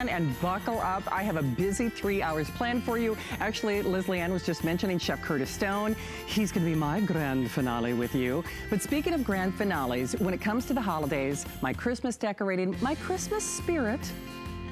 And buckle up. I have a busy 3 hours planned for you. Actually, Leslie Ann was just mentioning Chef Curtis Stone. He's going to be my grand finale with you. But speaking of grand finales, when it comes to the holidays, my Christmas decorating, my Christmas spirit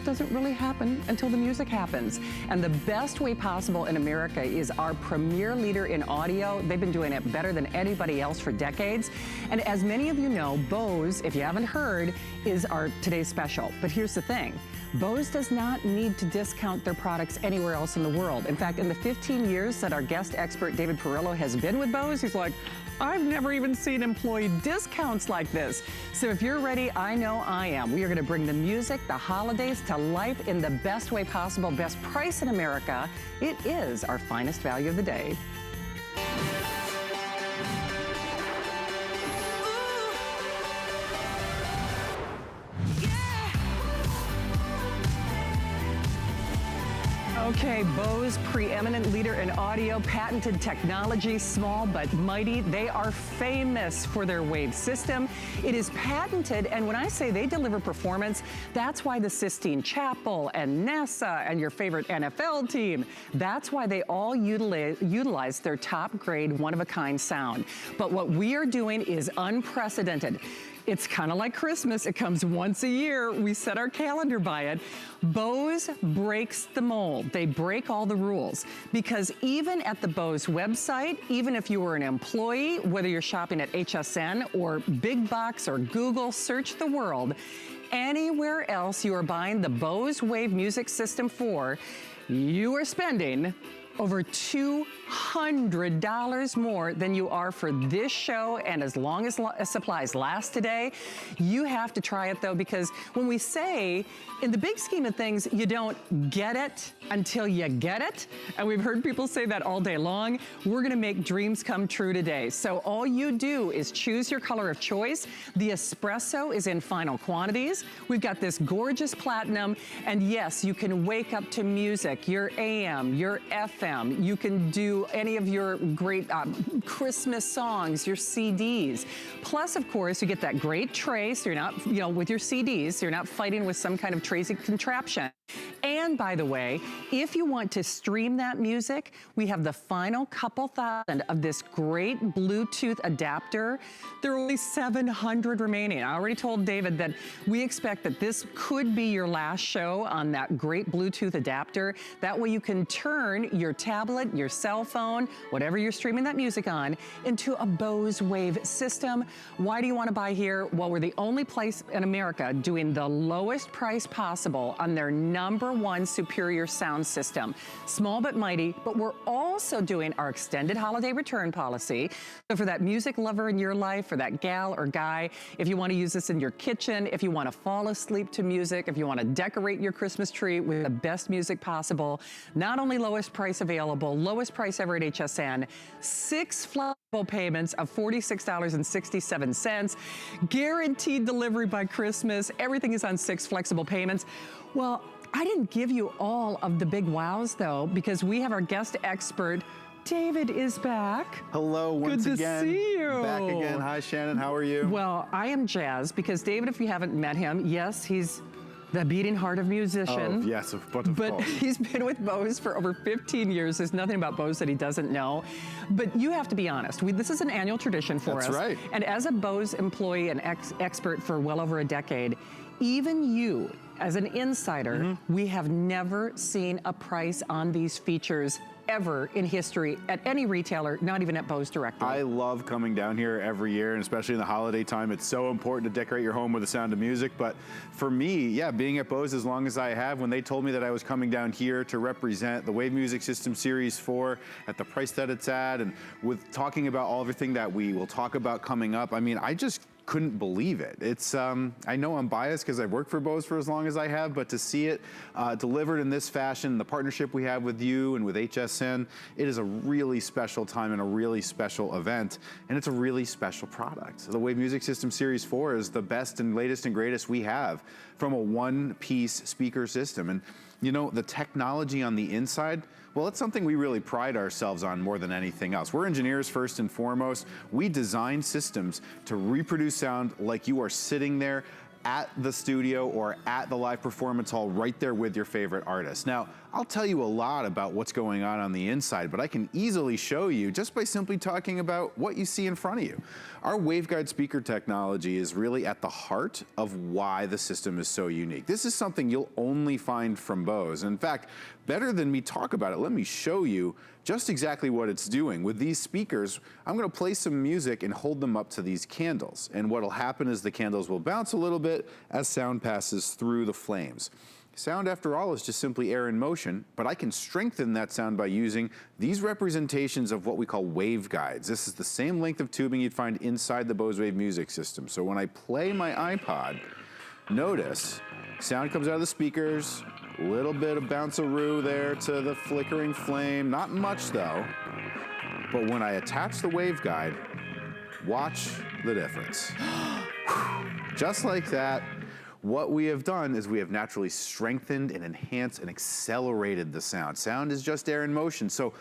doesn't really happen until the music happens. And the best way possible in America is our premier leader in audio. They've been doing it better than anybody else for decades. And as many of you know, Bose, if you haven't heard, is our today's special. But here's the thing. Bose does not need to discount their products anywhere else in the world. In fact, in the 15 years that our guest expert David Perillo has been with Bose, he's like, I've never even seen employee discounts like this. So if you're ready, I know I am. We are gonna bring the music, the holidays to life in the best way possible, best price in America. It is our finest value of the day. Okay, Bose, preeminent leader in audio, patented technology, small but mighty. They are famous for their wave system. It is patented, and when I say they deliver performance, that's why the Sistine Chapel and NASA and your favorite NFL team, that's why they all utilize their top grade, one-of-a-kind sound. But what we are doing is unprecedented. It's kind of like Christmas. It comes once a year. We set our calendar by it. Bose breaks the mold. They break all the rules because even at the Bose website, even if you were an employee, whether you're shopping at HSN or Big Box or Google, search the world, anywhere else you are buying the Bose Wave music system for, you are spending over $200 more than you are for this show, and as long as supplies last today, you have to try it though, because when we say, in the big scheme of things, you don't get it until you get it, and we've heard people say that all day long, we're gonna make dreams come true today. So all you do is choose your color of choice. The espresso is in final quantities. We've got this gorgeous platinum, and yes, you can wake up to music, your AM, your FM, you can do any of your great Christmas songs, your CDs. Plus, of course, you get that great tray, so you're not, with your CDs, so you're not fighting with some kind of crazy contraption. And by the way, if you want to stream that music, we have the final couple thousand of this great Bluetooth adapter. There are only 700 remaining. I already told David that we expect that this could be your last show on that great Bluetooth adapter. That way you can turn your tablet, your cell phone, whatever you're streaming that music on, into a Bose Wave system. Why do you want to buy here? Well, we're the only place in America doing the lowest price possible on their #1 superior sound system. Small but mighty, but we're also doing our extended holiday return policy. So for that music lover in your life, for that gal or guy, if you want to use this in your kitchen, if you want to fall asleep to music, if you want to decorate your Christmas tree with the best music possible, not only lowest price available, lowest price ever at HSN, 6 flexible payments of $46.67, guaranteed delivery by Christmas. Everything is on 6 flexible payments. Well, I didn't give you all of the big wows though, because we have our guest expert, David is back. Hello, once again. Good to see you. Back again. Hi, Shannon. How are you? Well, I am jazzed because David, if you haven't met him, yes, he's the beating heart of musician. Oh, yes, but he's been with Bose for over 15 years. There's nothing about Bose that he doesn't know. But you have to be honest. This is an annual tradition for us. That's right. And as a Bose employee and expert for well over a decade, even you, as an insider, we have never seen a price on these features ever in history at any retailer, not even at Bose directly. I love coming down here every year, and especially in the holiday time. It's so important to decorate your home with the sound of music. But for me, yeah, being at Bose as long as I have, when they told me that I was coming down here to represent the Wave Music System Series 4 at the price that it's at, and with talking about everything that we will talk about coming up, I mean, I just couldn't believe it. It's, I know I'm biased because I've worked for Bose for as long as I have, but to see it delivered in this fashion, the partnership we have with you and with HSN, it is a really special time and a really special event, and it's a really special product. The Wave Music System Series 4 is the best and latest and greatest we have from a one-piece speaker system. And you know, the technology on the inside, well, it's something we really pride ourselves on more than anything else. We're engineers first and foremost. We design systems to reproduce sound like you are sitting there at the studio or at the live performance hall right there with your favorite artist. Now, I'll tell you a lot about what's going on the inside, but I can easily show you just by simply talking about what you see in front of you. Our waveguide speaker technology is really at the heart of why the system is so unique. This is something you'll only find from Bose. In fact, better than me talk about it, let me show you just exactly what it's doing. With these speakers, I'm gonna play some music and hold them up to these candles. And what'll happen is the candles will bounce a little bit as sound passes through the flames. Sound, after all, is just simply air in motion, but I can strengthen that sound by using these representations of what we call waveguides. This is the same length of tubing you'd find inside the Bose Wave music system. So when I play my iPod, notice sound comes out of the speakers, a little bit of bounce-a-roo there to the flickering flame, not much though. But when I attach the waveguide, watch the difference. Just like that. What we have done is we have naturally strengthened and enhanced and accelerated the sound. Sound is just air in motion, so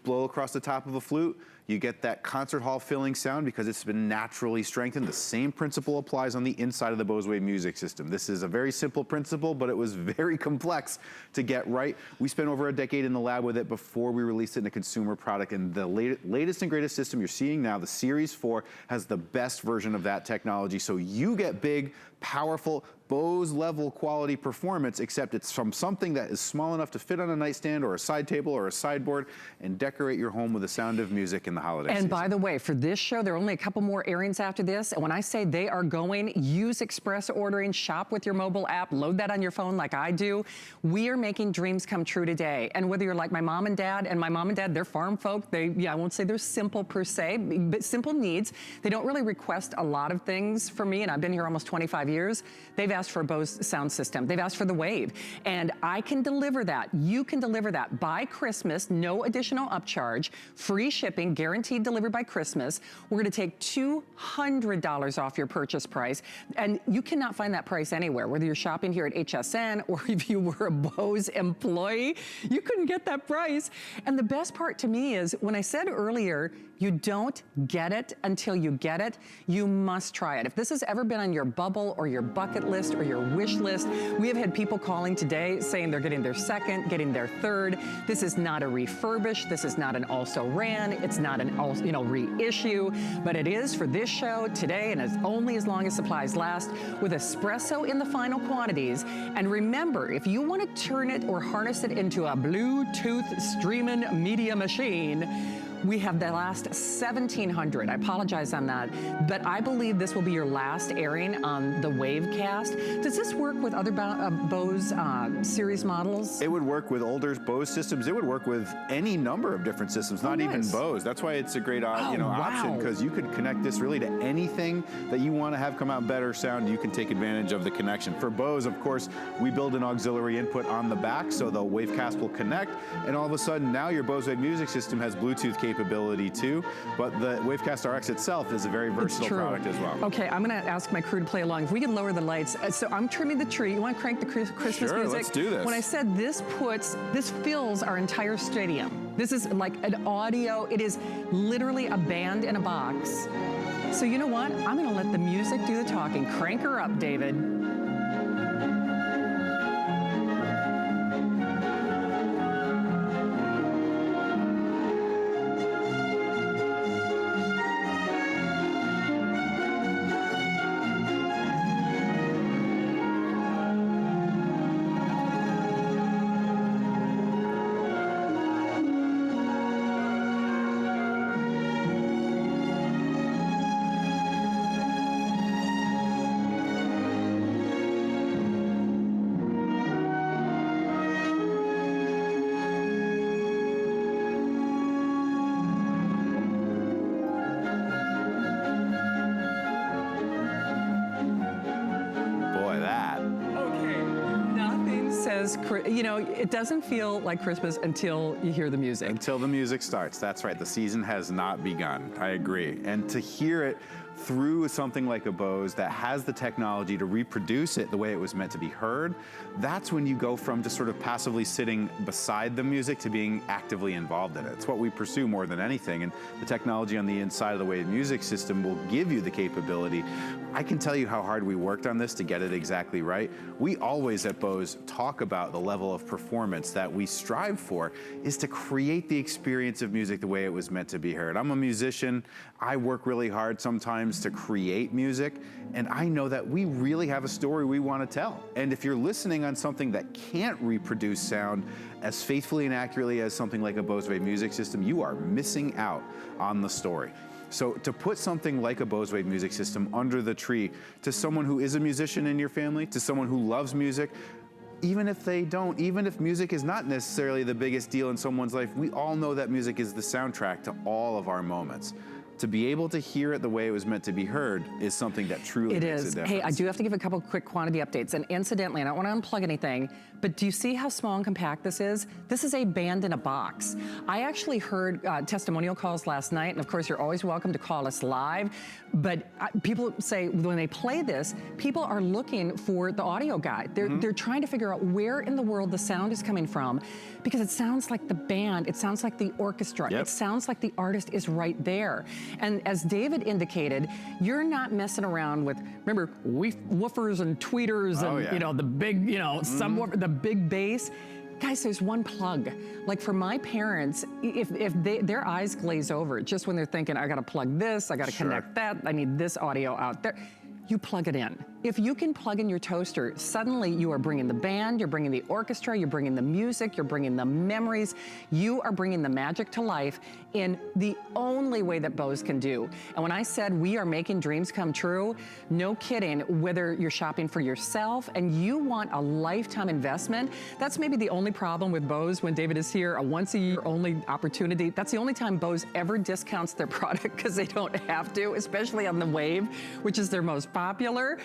blow across the top of a flute, you get that concert hall filling sound because it's been naturally strengthened. The same principle applies on the inside of the Bose Wave music system. This is a very simple principle, but it was very complex to get right. We spent over a decade in the lab with it before we released it in a consumer product, and the latest and greatest system you're seeing now, the Series 4, has the best version of that technology, so you get big, powerful, Bose level quality performance, except it's from something that is small enough to fit on a nightstand or a side table or a sideboard and decorate your home with the sound of music in the holiday season. And by the way, for this show, there are only a couple more airings after this. And when I say they are going, use express ordering, shop with your mobile app, load that on your phone like I do. We are making dreams come true today. And whether you're like my mom and dad, they're farm folk. I won't say they're simple per se, but simple needs. They don't really request a lot of things from me, and I've been here almost 25 years. They've asked for a Bose sound system. They've asked for the Wave, and I can deliver that. You can deliver that by Christmas, no additional upcharge, free shipping, guaranteed delivered by Christmas. We're gonna take $200 off your purchase price, and you cannot find that price anywhere, whether you're shopping here at HSN or if you were a Bose employee, you couldn't get that price. And the best part to me is, when I said earlier, you don't get it until you get it, you must try it. If this has ever been on your bubble or your bucket list or your wish list, we have had people calling today saying they're getting their second, getting their third. This is not a refurbish, this is not an also ran, it's not an reissue, but it is for this show today, and it's only as long as supplies last, with espresso in the final quantities. And remember, if you want to turn it or harness it into a Bluetooth streaming media machine, we have the last 1,700. I apologize on that, but I believe this will be your last airing on the Wavecast. Does this work with other Bose series models? It would work with older Bose systems. It would work with any number of different systems, not even Bose. That's why it's a great option, because you could connect this really to anything that you want to have come out better sound. You can take advantage of the connection. For Bose, of course, we build an auxiliary input on the back, so the Wavecast will connect, and all of a sudden now your Bose Wave music system has Bluetooth capability too, but the Wavecast RX itself is a very versatile product as well. Okay, I'm gonna ask my crew to play along. If we can lower the lights. So I'm trimming the tree. You wanna crank the Christmas music? Sure, let's do this. When I said this fills our entire stadium. This is like an audio, it is literally a band in a box. So you know what? I'm gonna let the music do the talking. Crank her up, David. You know, it doesn't feel like Christmas until you hear the music. Until the music starts. That's right. The season has not begun. I agree. And to hear it through something like a Bose that has the technology to reproduce it the way it was meant to be heard, that's when you go from just sort of passively sitting beside the music to being actively involved in it. It's what we pursue more than anything, and the technology on the inside of the Wave Music System will give you the capability. I can tell you how hard we worked on this to get it exactly right. We always at Bose talk about the level of performance that we strive for is to create the experience of music the way it was meant to be heard. I'm a musician. I work really hard sometimes to create music, and I know that we really have a story we want to tell. And if you're listening on something that can't reproduce sound as faithfully and accurately as something like a Bose Wave Music System, you are missing out on the story. So to put something like a Bose Wave Music System under the tree to someone who is a musician in your family, to someone who loves music, even if they don't, even if music is not necessarily the biggest deal in someone's life, we all know that music is the soundtrack to all of our moments. To be able to hear it the way it was meant to be heard is something that truly makes a difference. Hey, I do have to give a couple quick quantity updates. And incidentally, I don't want to unplug anything, but do you see how small and compact this is? This is a band in a box. I actually heard testimonial calls last night, and of course, you're always welcome to call us live. But people say when they play this, people are looking for the audio guide. They're trying to figure out where in the world the sound is coming from, because it sounds like the band, it sounds like the orchestra, it sounds like the artist is right there. And as David indicated, you're not messing around with, remember, woofers and tweeters and you know, the big, you know, subwoofer, the big bass. Guys, there's one plug. Like for my parents, if their eyes glaze over just when they're thinking, I gotta plug this, I gotta connect that, I need this audio out there, you plug it in. If you can plug in your toaster, suddenly you are bringing the band, you're bringing the orchestra, you're bringing the music, you're bringing the memories, you are bringing the magic to life in the only way that Bose can do. And when I said we are making dreams come true, no kidding, whether you're shopping for yourself and you want a lifetime investment, that's maybe the only problem with Bose when David is here, a once a year only opportunity. That's the only time Bose ever discounts their product because they don't have to, especially on the Wave, which is their most popular.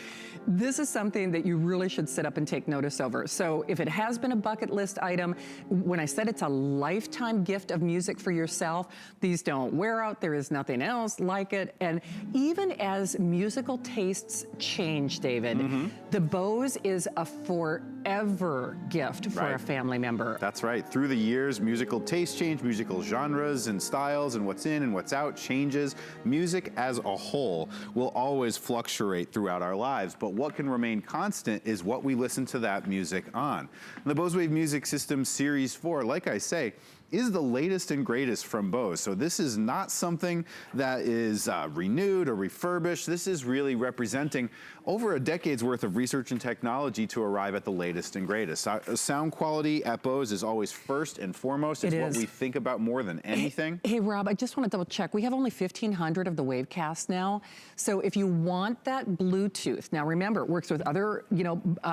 This is something that you really should sit up and take notice over. So if it has been a bucket list item, when I said it's a lifetime gift of music for yourself, these don't wear out. There is nothing else like it. And even as musical tastes change, David, the Bose is a forever gift for a family member. That's right. Through the years, musical tastes change, musical genres and styles and what's in and what's out changes. Music as a whole will always fluctuate throughout our lives, but what can remain constant is what we listen to that music on. The Bose Wave Music System Series 4, like I say, is the latest and greatest from Bose. So this is not something that is renewed or refurbished. This is really representing over a decade's worth of research and technology to arrive at the latest and greatest. Sound quality at Bose is always first and foremost. It's what we think about more than anything. Hey, Rob, I just want to double check. We have only 1,500 of the Wavecast now. So if you want that Bluetooth, now remember, it works with other,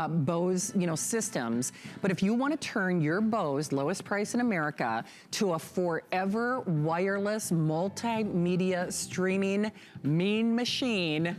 Bose, systems. But if you want to turn your Bose, lowest price in America, to a forever wireless multimedia streaming mean machine,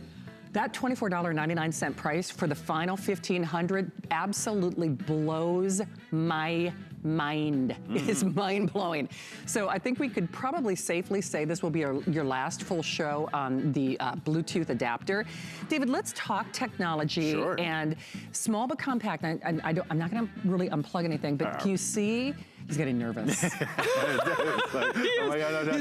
that $24.99 price for the final 1,500 absolutely blows my mind. It is mind-blowing. So I think we could probably safely say this will be your last full show on the Bluetooth adapter. David, let's talk technology and small but compact. I'm not going to really unplug anything, but can you see? He's getting nervous. He's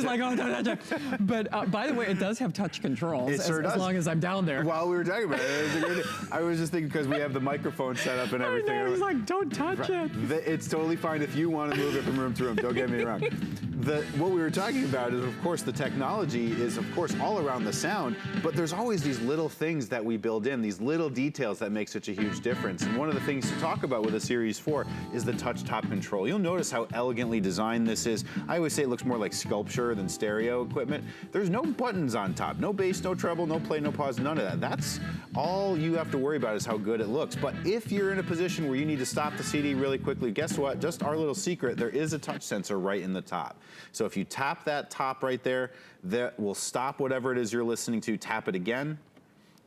like, oh, no. But by the way, it does have touch controls as long as I'm down there. While we were talking about it, I was just thinking because we have the microphone set up and everything. I know, he's like, don't touch it. It's totally fine if you want to move it from room to room. Don't get me wrong. What we were talking about is, of course, the technology is, of course, all around the sound, but there's always these little things that we build in, these little details that make such a huge difference. And one of the things to talk about with a Series 4 is the touch top control. You'll notice how elegantly designed this is. I always say it looks more like sculpture than stereo equipment. There's no buttons on top, no bass, no treble, no play, no pause, none of that. That's all you have to worry about is how good it looks. But if you're in a position where you need to stop the CD really quickly, guess what? Just our little secret, there is a touch sensor right in the top. So if you tap that top right there, that will stop whatever it is you're listening to, tap it again,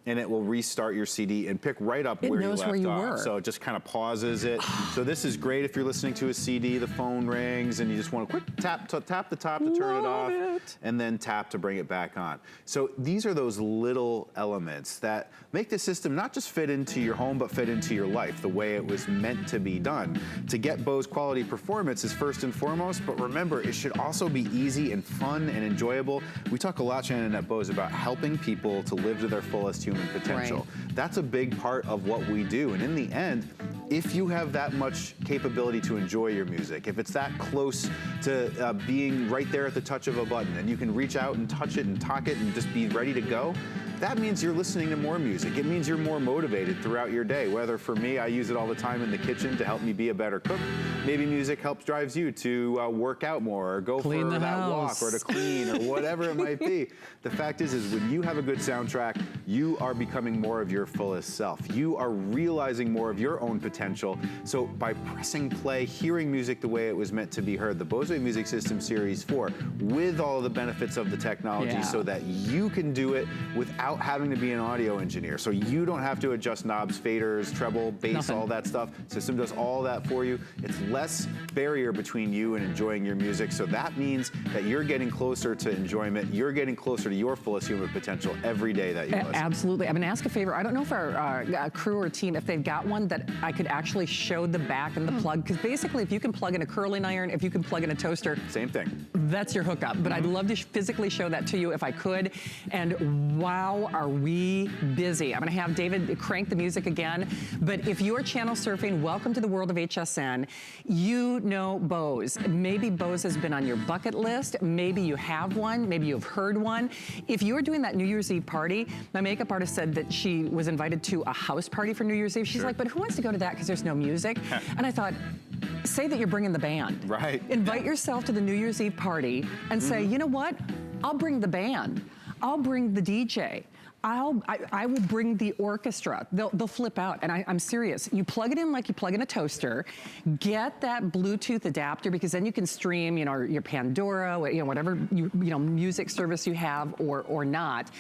and it will restart your CD and pick right up where you left off. So it just kind of pauses it. So this is great if you're listening to a CD, the phone rings, and you just want to quick tap the top to turn it off, and then tap to bring it back on. So these are those little elements that make the system not just fit into your home, but fit into your life the way it was meant to be done. To get Bose quality performance is first and foremost, but remember, it should also be easy and fun and enjoyable. We talk a lot, Shannon, at Bose about helping people to live to their fullest human potential. Right. That's a big part of what we do. And in the end, if you have that much capability to enjoy your music, if it's that close to being right there at the touch of a button, and you can reach out and touch it and talk it and just be ready to go, that means you're listening to more music. It means you're more motivated throughout your day. Whether for me, I use it all the time in the kitchen to help me be a better cook. Maybe music drives you to work out more, or go for that walk, or to clean, or whatever it might be. The fact is when you have a good soundtrack, you are becoming more of your fullest self. You are realizing more of your own potential. So by pressing play, hearing music the way it was meant to be heard, the Bose Music System Series 4, with all of the benefits of the technology, so that you can do it without having to be an audio engineer. So you don't have to adjust knobs, faders, treble, bass, all that stuff. System does all that for you. It's less barrier between you and enjoying your music. So that means that you're getting closer to enjoyment. You're getting closer to your fullest human potential every day that you listen. Absolutely. I'm going to ask a favor. I don't know if our crew or team, if they've got one that I could actually show the back and the plug, because basically if you can plug in a curling iron, if you can plug in a toaster, same thing. That's your hookup. But I'd love to physically show that to you if I could. And wow, are we busy. I'm going to have David crank the music again. But if you're channel surfing, welcome to the world of HSN. You know Bose. Maybe Bose has been on your bucket list. Maybe you have one. Maybe you've heard one. If you're doing that New Year's Eve party, my makeup artist said that she was invited to a house party for New Year's Eve. She's like, but who wants to go to that because there's no music? And I thought, say that you're bringing the band. Right. Invite yourself to the New Year's Eve party and say, you know what? I'll bring the band. I'll bring the DJ. I will bring the orchestra. They'll flip out, and I'm serious. You plug it in like you plug in a toaster. Get that Bluetooth adapter, because then you can stream, your Pandora, whatever music service you have or not.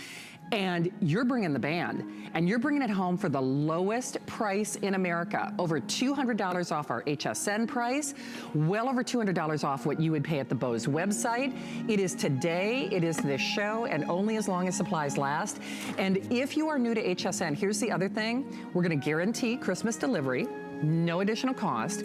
And you're bringing the band, and you're bringing it home for the lowest price in America. Over $200 off our HSN price, well over $200 off what you would pay at the Bose website. It is today, it is this show, and only as long as supplies last. And if you are new to HSN, here's the other thing. We're gonna guarantee Christmas delivery, no additional cost.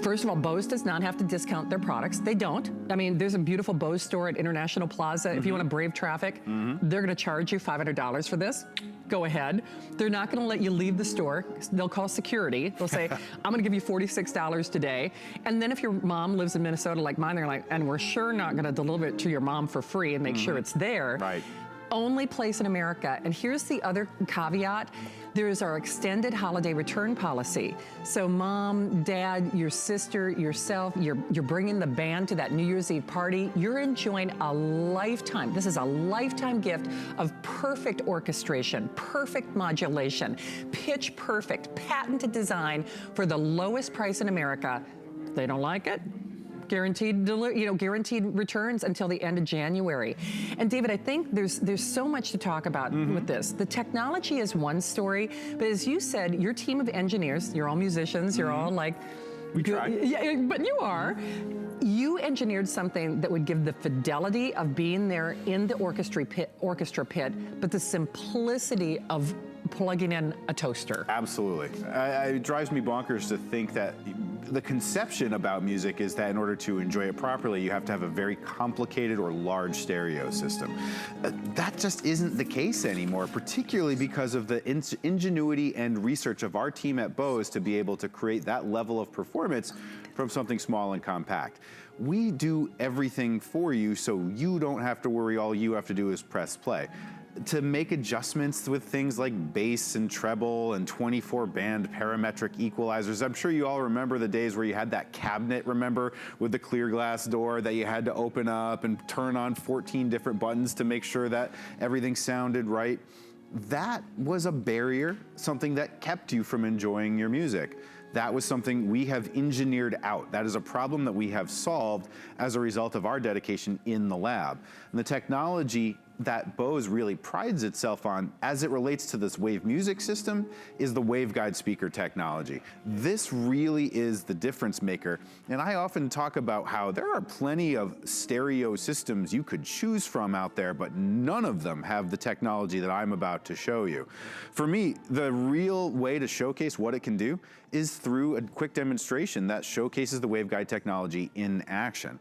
First of all, Bose does not have to discount their products. They don't. I mean, there's a beautiful Bose store at International Plaza. If you want to brave traffic, they're going to charge you $500 for this. Go ahead. They're not going to let you leave the store. They'll call security. They'll say, I'm going to give you $46 today. And then if your mom lives in Minnesota like mine, they're like, and we're sure not going to deliver it to your mom for free and make sure it's there. Right. Only place in America. And here's the other caveat. There is our extended holiday return policy. So mom, dad, your sister, yourself, you're bringing the band to that New Year's Eve party. You're enjoying a lifetime. This is a lifetime gift of perfect orchestration, perfect modulation, pitch perfect, patented design for the lowest price in America. They don't like it? Guaranteed returns until the end of January. And David, I think there's so much to talk about with this. The technology is one story, but as you said, your team of engineers, you're all musicians, you're all like, we try. Yeah, but you are. You engineered something that would give the fidelity of being there in the orchestra pit, but the simplicity of plugging in a toaster. Absolutely. It drives me bonkers to think that the conception about music is that in order to enjoy it properly, you have to have a very complicated or large stereo system. That just isn't the case anymore, particularly because of the ingenuity and research of our team at Bose to be able to create that level of performance from something small and compact. We do everything for you, so you don't have to worry. All you have to do is press play. To make adjustments with things like bass and treble and 24-band parametric equalizers. I'm sure you all remember the days where you had that cabinet, remember, with the clear glass door that you had to open up and turn on 14 different buttons to make sure that everything sounded right. That was a barrier, something that kept you from enjoying your music. That was something we have engineered out. That is a problem that we have solved as a result of our dedication in the lab. And the technology that Bose really prides itself on as it relates to this Wave music system is the waveguide speaker technology. This really is the difference maker. And I often talk about how there are plenty of stereo systems you could choose from out there, but none of them have the technology that I'm about to show you. For me, the real way to showcase what it can do is through a quick demonstration that showcases the waveguide technology in action.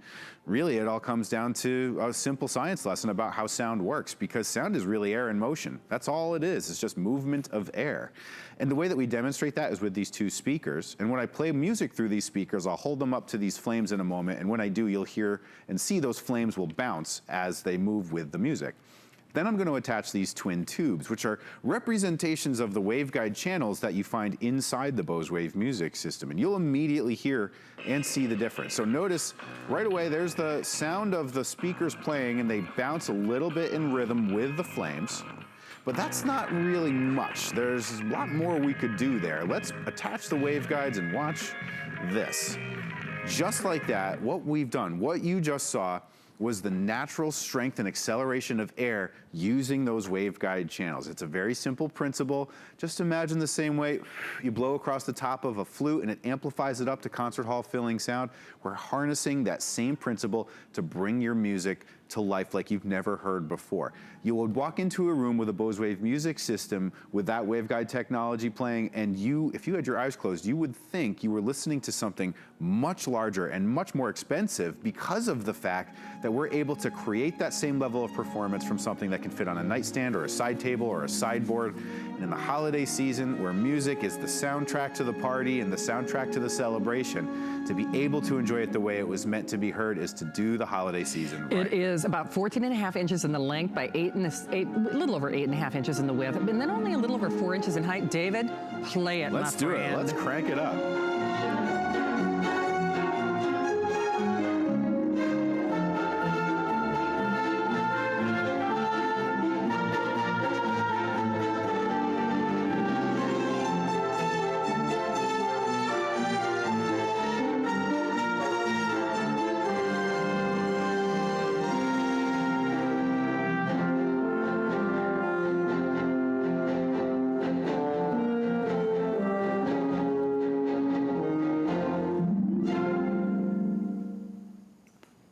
Really, it all comes down to a simple science lesson about how sound works, because sound is really air in motion. That's all it is. It's just movement of air. And the way that we demonstrate that is with these two speakers. And when I play music through these speakers, I'll hold them up to these flames in a moment. And when I do, you'll hear and see those flames will bounce as they move with the music. Then I'm going to attach these twin tubes, which are representations of the waveguide channels that you find inside the Bose Wave music system. And you'll immediately hear and see the difference. So notice right away, there's the sound of the speakers playing, and they bounce a little bit in rhythm with the flames. But that's not really much. There's a lot more we could do there. Let's attach the waveguides and watch this. Just like that, what we've done, what you just saw, was the natural strength and acceleration of air using those waveguide channels. It's a very simple principle. Just imagine the same way you blow across the top of a flute and it amplifies it up to concert hall filling sound. We're harnessing that same principle to bring your music to life like you've never heard before. You would walk into a room with a Bose Wave music system with that waveguide technology playing, and if you had your eyes closed, you would think you were listening to something much larger and much more expensive because of the fact that we're able to create that same level of performance from something that can fit on a nightstand or a side table or a sideboard. And in the holiday season, where music is the soundtrack to the party and the soundtrack to the celebration, to be able to enjoy it the way it was meant to be heard is to do the holiday season right. It is about 14.5 inches in the length by a little over 8.5 inches in the width, and then only a little over 4 inches in height. David, play it, Let's do it. Let's crank it up.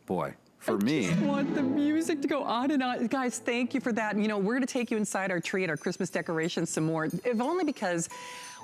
Boy, for me. I just want the music to go on and on. Guys, thank you for that. You know, we're going to take you inside our tree and our Christmas decorations some more, if only because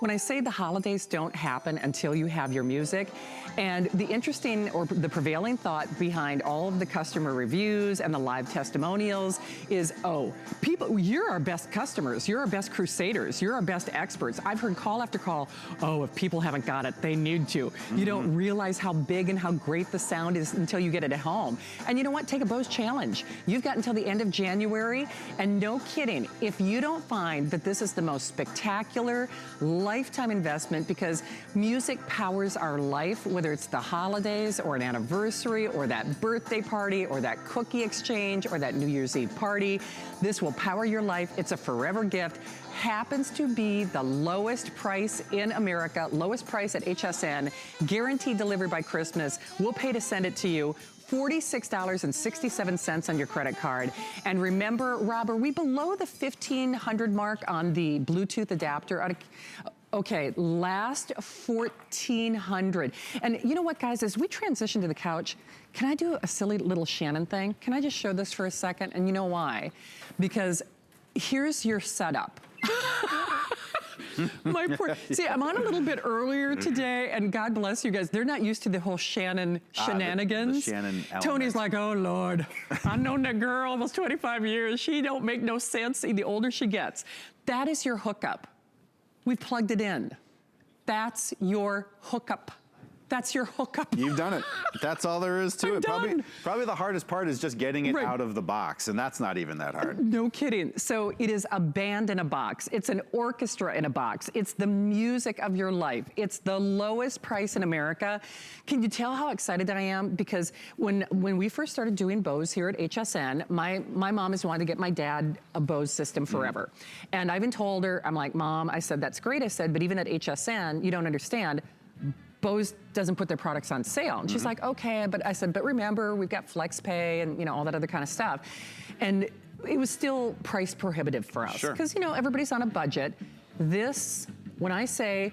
when I say the holidays don't happen until you have your music, and the interesting or the prevailing thought behind all of the customer reviews and the live testimonials is, oh, people, you're our best customers, you're our best crusaders, you're our best experts. I've heard call after call, oh, if people haven't got it, they need to. You don't realize how big and how great the sound is until you get it at home. And you know what? Take a Bose challenge. You've got until the end of January, and no kidding, if you don't find that this is the most spectacular lifetime investment, because music powers our life, whether it's the holidays or an anniversary or that birthday party or that cookie exchange or that New Year's Eve party, this will power your life. It's a forever gift. Happens to be the lowest price in America, lowest price at HSN, guaranteed delivery by Christmas. We'll pay to send it to you. $46.67 on your credit card. And remember, Rob, are we below the 1,500 mark on the Bluetooth adapter? Okay, last 1,400. And you know what, guys, as we transition to the couch, can I do a silly little Shannon thing? Can I just show this for a second? And you know why? Because here's your setup. My poor, see, I'm on a little bit earlier today, and God bless you guys. They're not used to the whole Shannon shenanigans. The Shannon element. Tony's like, oh Lord, I've known that girl almost 25 years. She don't make no sense the older she gets. That is your hookup. We've plugged it in. That's your hookup. That's your hookup. You've done it. That's all there is to it. Probably the hardest part is just getting it out of the box, and that's not even that hard. No kidding. So it is a band in a box. It's an orchestra in a box. It's the music of your life. It's the lowest price in America. Can you tell how excited I am? Because when we first started doing Bose here at HSN, my mom has wanted to get my dad a Bose system forever. And I even told her, I'm like, Mom, I said, that's great. I said, but even at HSN, you don't understand. Bose doesn't put their products on sale. And she's like, okay, but I said, but remember, we've got FlexPay and, you know, all that other kind of stuff. And it was still price prohibitive for us. Sure. Because, you know, everybody's on a budget. This, when I say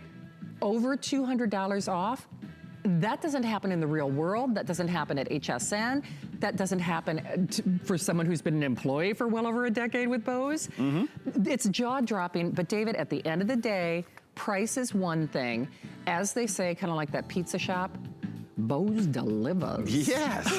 over $200 off, that doesn't happen in the real world. That doesn't happen at HSN. That doesn't happen for someone who's been an employee for well over a decade with Bose. It's jaw-dropping, but David, at the end of the day, price is one thing. As they say, kind of like that pizza shop, Bose delivers. Yes,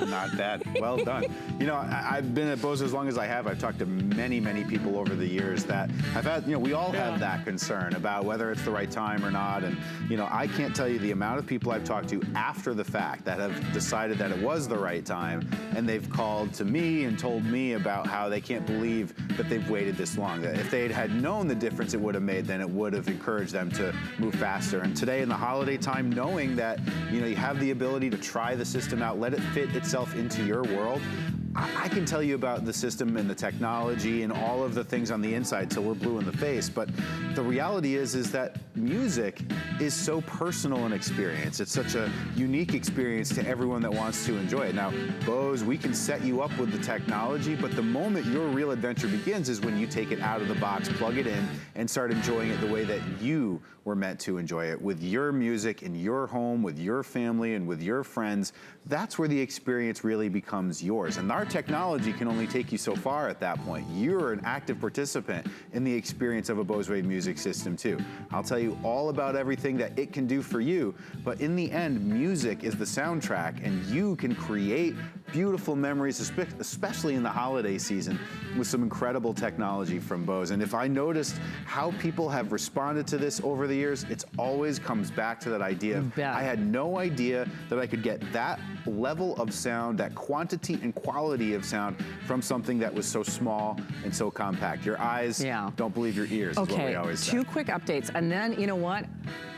not bad. Well done. You know, I've been at Bose as long as I have. I've talked to many, many people over the years that have had, you know, we all have that concern about whether it's the right time or not. And, you know, I can't tell you the amount of people I've talked to after the fact that have decided that it was the right time, and they've called to me and told me about how they can't believe that they've waited this long. That if they had known the difference it would have made, then it would have encouraged them to move faster. And today in the holiday time, knowing that, you know, you have the ability to try the system out, let it fit itself into your world. I can tell you about the system and the technology and all of the things on the inside till we're blue in the face, but the reality is that music is so personal an experience. It's such a unique experience to everyone that wants to enjoy it. Now, Bose, we can set you up with the technology, but the moment your real adventure begins is when you take it out of the box, plug it in, and start enjoying it the way that you were meant to enjoy it, with your music in your home, with your family, and with your friends. That's where the experience really becomes yours. And our technology can only take you so far at that point. You're an active participant in the experience of a Bose Wave music system too. I'll tell you all about everything that it can do for you, but in the end, music is the soundtrack, and you can create beautiful memories, especially in the holiday season, with some incredible technology from Bose. And if I noticed how people have responded to this over the years, it always comes back to that idea of, I had no idea that I could get that level of sound, that quantity and quality of sound from something that was so small and so compact. Your eyes don't believe your ears, is what we always say. Two quick updates, and then, you know what?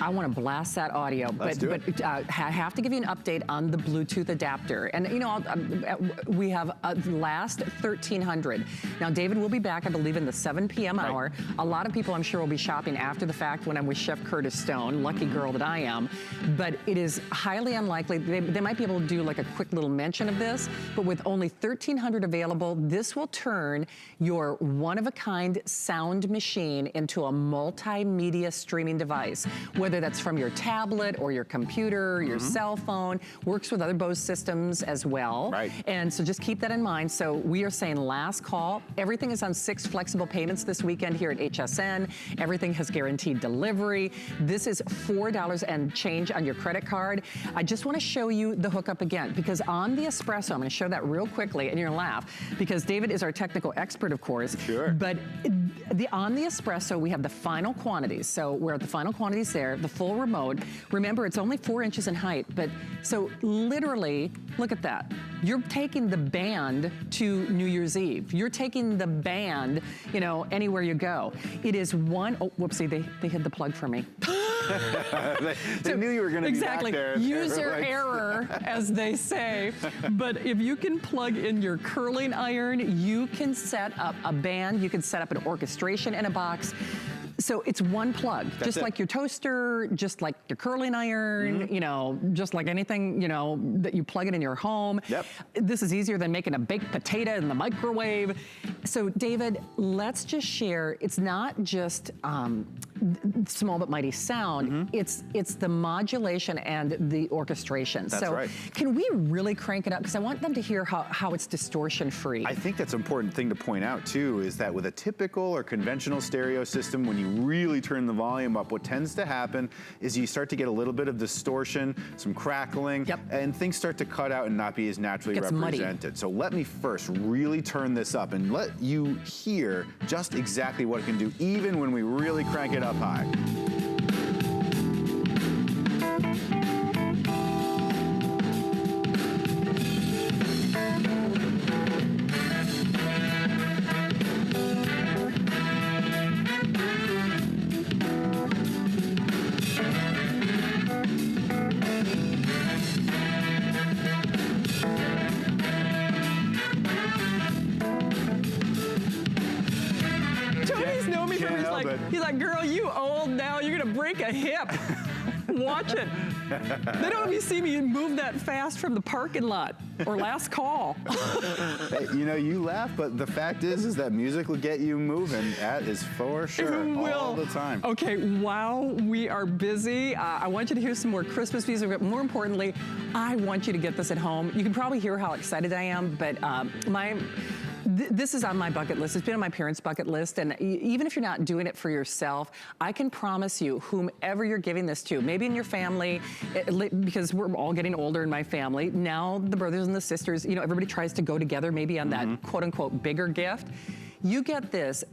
I want to blast that audio, but I have to give you an update on the Bluetooth adapter. And, you know, we have last 1,300. Now, David will be back, I believe, in the 7 p.m. hour. A lot of people, I'm sure, will be shopping after the fact when I'm with Chef Curtis Stone, lucky girl that I am. But it is highly unlikely. They might be able to do like a quick little mention of this, but with only 1,300 available, this will turn your one-of-a-kind sound machine into a multimedia streaming device, whether that's from your tablet or your computer, your cell phone, works with other Bose systems as well. And so just keep that in mind. So we are saying last call. Everything is on 6 flexible payments this weekend here at HSN. Everything has guaranteed delivery. This is $4 and change on your credit card. I just want to show you the hookup again, because on the espresso, I'm going to show that real quickly, and you're going to laugh, because David is our technical expert, of course. But on the espresso, we have the final quantities. So we're at the final quantities there, the full remote. Remember, it's only 4 inches in height, but so literally, look at that. You're taking the band to New Year's Eve. You're taking the band, you know, anywhere you go. It is one, oh, whoopsie, they hid the plug for me. They knew you were going to be back there. User error, as they say. But if you can plug in your curling iron, you can set up a band, you can set up an orchestration in a box. So it's one plug, just like your toaster, just like your curling iron, you know, just like anything, you know, that you plug it in your home. This is easier than making a baked potato in the microwave. So David, let's just share, it's not just small but mighty sound, it's the modulation and the orchestration. Can we really crank it up? Because I want them to hear how it's distortion free. I think that's an important thing to point out too, is that with a typical or conventional stereo system, when you really turn the volume up, what tends to happen is you start to get a little bit of distortion, some crackling, and things start to cut out and not be as naturally represented. Muddy. So let me first really turn this up and let you hear just exactly what it can do, even when we really crank it up high. He's like, girl, you old now. You're going to break a hip. Watch it. They don't let me see me move that fast from the parking lot or last call. Hey, you know, you laugh, but the fact is that music will get you moving. That is for sure. It will. All the time. Okay, while we are busy, I want you to hear some more Christmas music, but more importantly, I want you to get this at home. You can probably hear how excited I am, but this is on my bucket list. It's been on my parents' bucket list, and even if you're not doing it for yourself, I can promise you, whomever you're giving this to, maybe in your family, because we're all getting older in my family, now the brothers and the sisters, you know, everybody tries to go together maybe on that quote-unquote bigger gift. You get this,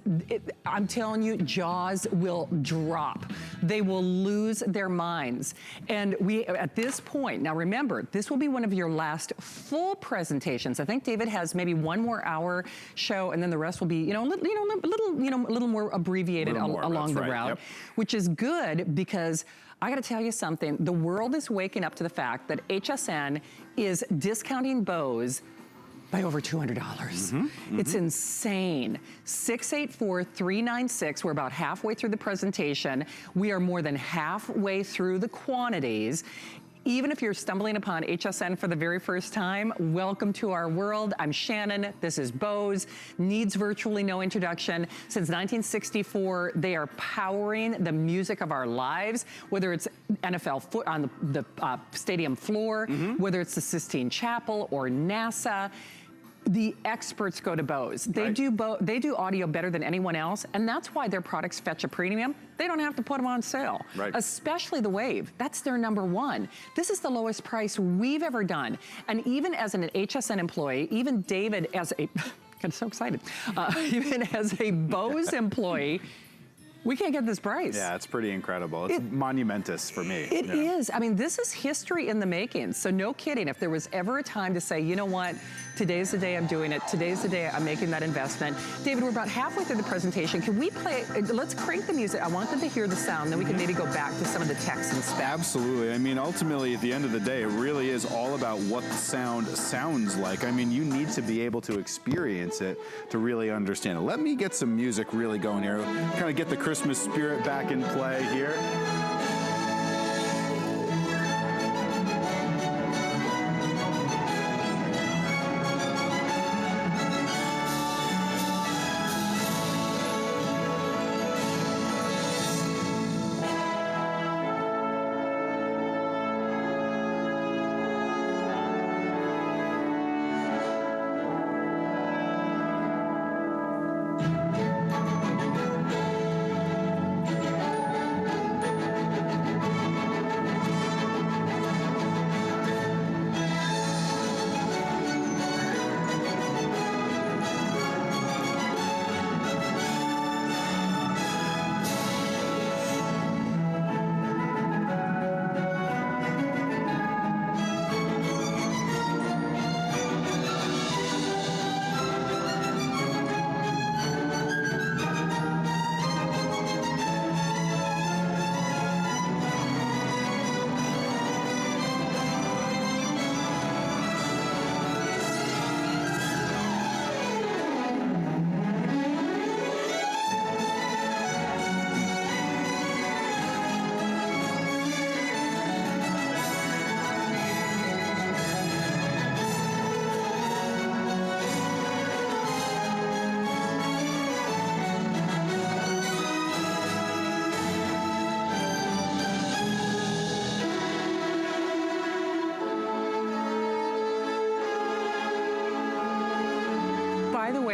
I'm telling you, jaws will drop. They will lose their minds. And at this point, now remember, this will be one of your last full presentations. I think David has maybe one more hour show, and then the rest will be, a little more abbreviated along the route, which is good because I gotta tell you something, the world is waking up to the fact that HSN is discounting Bose by over $200. It's insane. 684-396, we're about halfway through the presentation. We are more than halfway through the quantities. Even if you're stumbling upon HSN for the very first time, welcome to our world. I'm Shannon, this is Bose. Needs virtually no introduction. Since 1964, they are powering the music of our lives, whether it's NFL on the stadium floor, whether it's the Sistine Chapel or NASA. The experts go to Bose. They do audio better than anyone else, and that's why their products fetch a premium. They don't have to put them on sale, especially the Wave. That's their #1. This is the lowest price we've ever done. And even as an HSN employee, even David as a, I'm so excited, even as a Bose employee, we can't get this price. Yeah, it's pretty incredible. It's monumentous for me. It is. I mean, this is history in the making. So no kidding. If there was ever a time to say, you know what, today's the day I'm doing it. Today's the day I'm making that investment. David, we're about halfway through the presentation. Can we play, let's crank the music. I want them to hear the sound. Then we can maybe go back to some of the text and specs. Absolutely. I mean, ultimately, at the end of the day, it really is all about what the sound sounds like. I mean, you need to be able to experience it to really understand it. Let me get some music really going here. Kind of get the Christmas spirit back in play here.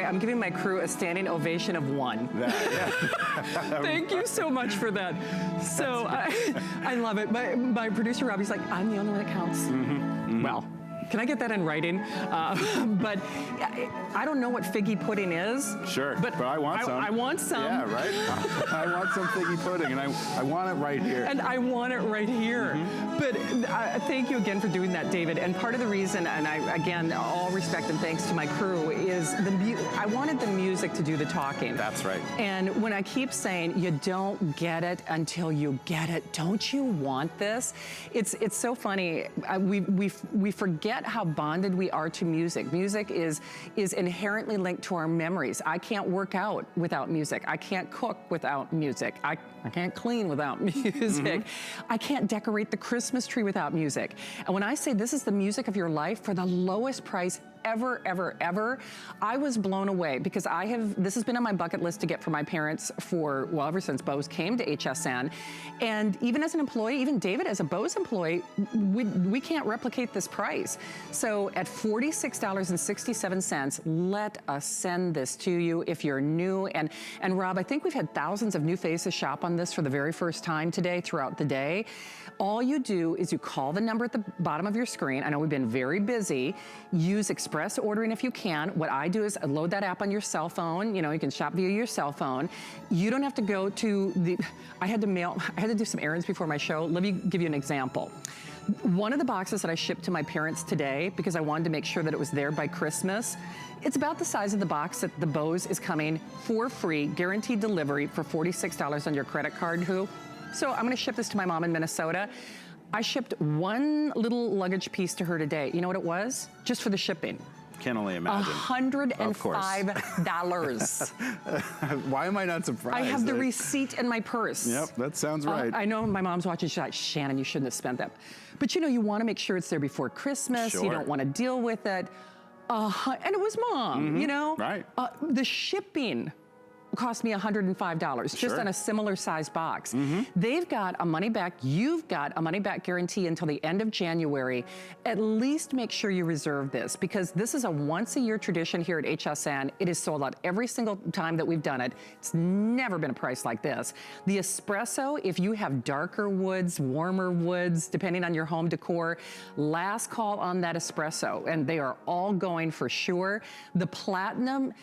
I'm giving my crew a standing ovation of 1. Thank you so much for that. So I love it. My producer Robbie's like, I'm the only one that counts. Well, can I get that in writing? But I don't know what figgy pudding is. Sure, but I want some. I want some. Yeah, right? I want some figgy pudding, and I want it right here. And I want it right here. But thank you again for doing that, David. And part of the reason, and again, all respect and thanks to my crew, is I wanted the music to do the talking. That's right. And when I keep saying, you don't get it until you get it, don't you want this? It's so funny. We forget how bonded we are to music. Music is inherently linked to our memories. I can't work out without music. I can't cook without music. I can't clean without music. I can't decorate the Christmas tree without music. And when I say this is the music of your life for the lowest price ever, ever, ever, I was blown away because this has been on my bucket list to get for my parents for, well, ever since Bose came to HSN. And even as an employee, even David as a Bose employee, we can't replicate this price. So at $46.67, let us send this to you if you're new. And Rob, I think we've had thousands of new faces shop on this for the very first time today throughout the day. All you do is you call the number at the bottom of your screen. I know we've been very busy. Use express ordering if you can. What I do is load that app on your cell phone. You know, you can shop via your cell phone. You don't have to go to I had to do some errands before my show. Let me give you an example. One of the boxes that I shipped to my parents today, because I wanted to make sure that it was there by Christmas, it's about the size of the box that the Bose is coming for free, guaranteed delivery for $46 on your credit card, So I'm gonna ship this to my mom in Minnesota. I shipped one little luggage piece to her today. You know what it was? Just for the shipping. Can only imagine. $105. Why am I not surprised? I have the receipt in my purse. Yep, that sounds right. I know my mom's watching, she's like, Shannon, you shouldn't have spent that. But you know, you wanna make sure it's there before Christmas. Sure. You don't wanna deal with it. And it was Mom, you know? Right. The shipping cost me $105 just on a similar size box. They've got a money back, you've got a money back guarantee until the end of January. At least make sure you reserve this because this is a once a year tradition here at HSN. It is sold out every single time that we've done it. It's never been a price like this. The espresso, if you have darker woods, warmer woods, depending on your home decor, last call on that espresso and they are all going for sure. The platinum,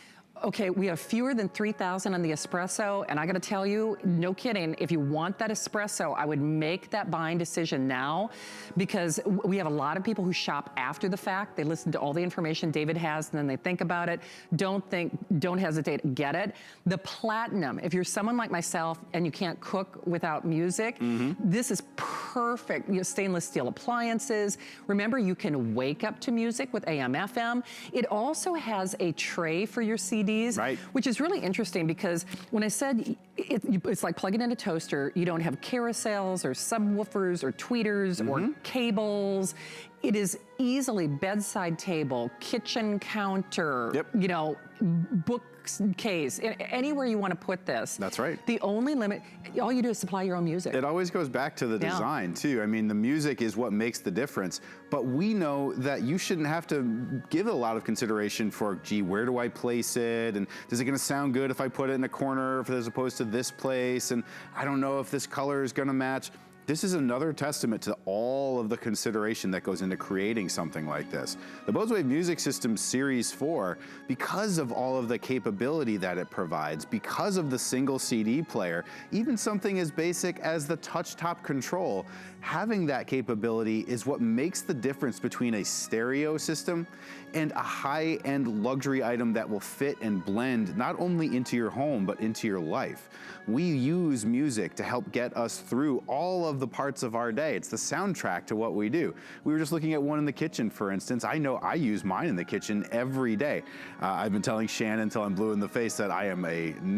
okay, we have fewer than 3,000 on the espresso, and I gotta tell you, no kidding, if you want that espresso, I would make that buying decision now because we have a lot of people who shop after the fact. They listen to all the information David has, and then they think about it. Don't hesitate, get it. The platinum, if you're someone like myself and you can't cook without music, this is perfect. You know, stainless steel appliances. Remember, you can wake up to music with AM, FM. It also has a tray for your CDs, right, which is really interesting because when I said it's like plugging in a toaster, you don't have carousels or subwoofers or tweeters or cables. It is easily bedside table, kitchen counter, you know, bookcase, anywhere you want to put this. That's right. The only limit, all you do is supply your own music. It always goes back to the design too. I mean, the music is what makes the difference, but we know that you shouldn't have to give it a lot of consideration for, gee, where do I place it? And is it gonna sound good if I put it in a corner as opposed to this place? And I don't know if this color is gonna match. This is another testament to all of the consideration that goes into creating something like this. The Bose Wave Music System Series 4, because of all of the capability that it provides, because of the single CD player, even something as basic as the touch top control, having that capability is what makes the difference between a stereo system and a high-end luxury item that will fit and blend not only into your home, but into your life. We use music to help get us through all of the parts of our day. It's the soundtrack to what we do. We were just looking at one in the kitchen, for instance. I know I use mine in the kitchen every day. I've been telling Shannon until I'm blue in the face that I am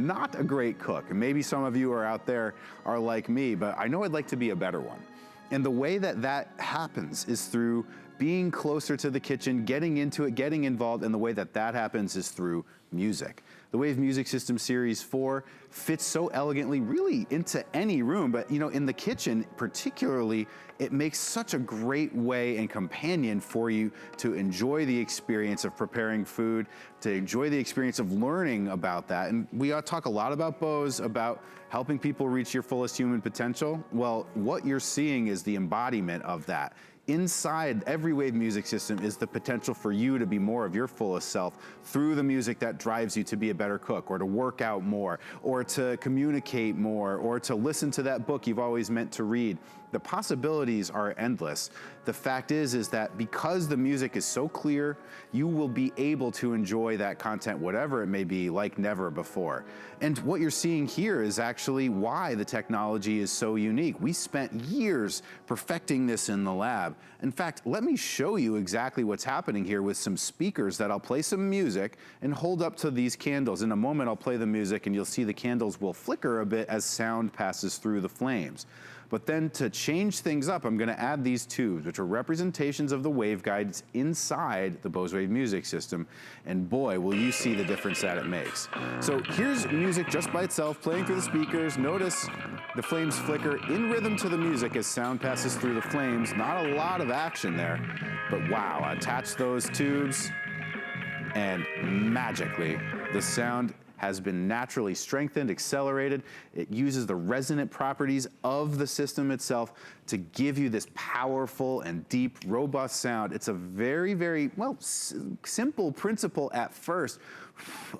not a great cook. And maybe some of you are out there are like me, but I know I'd like to be a better one. And the way that that happens is through being closer to the kitchen, getting into it, getting involved, and the way that that happens is through music. The Wave Music System Series 4 fits so elegantly really into any room, but you know, in the kitchen particularly, it makes such a great way and companion for you to enjoy the experience of preparing food, to enjoy the experience of learning about that. And we talk a lot about Bose, about helping people reach your fullest human potential. Well, what you're seeing is the embodiment of that. Inside every Wave music system is the potential for you to be more of your fullest self through the music that drives you to be a better cook, or to work out more, or to communicate more, or to listen to that book you've always meant to read. the possibilities are endless. The fact is that because the music is so clear, you will be able to enjoy that content, whatever it may be, like never before. And what you're seeing here is actually why the technology is so unique. We spent years perfecting this in the lab. In fact, let me show you exactly what's happening here with some speakers that I'll play some music and hold up to these candles. In a moment, I'll play the music and you'll see the candles will flicker a bit as sound passes through the flames. But then to change things up, I'm gonna add these tubes, which are representations of the waveguides inside the Bose Wave music system. And boy, will you see the difference that it makes. So here's music just by itself, playing through the speakers. Notice the flames flicker in rhythm to the music as sound passes through the flames. Not a lot of action there, but wow, attach those tubes and magically the sound has been naturally strengthened, accelerated. It uses the resonant properties of the system itself to give you this powerful and deep, robust sound. It's a very, very, well, simple principle at first.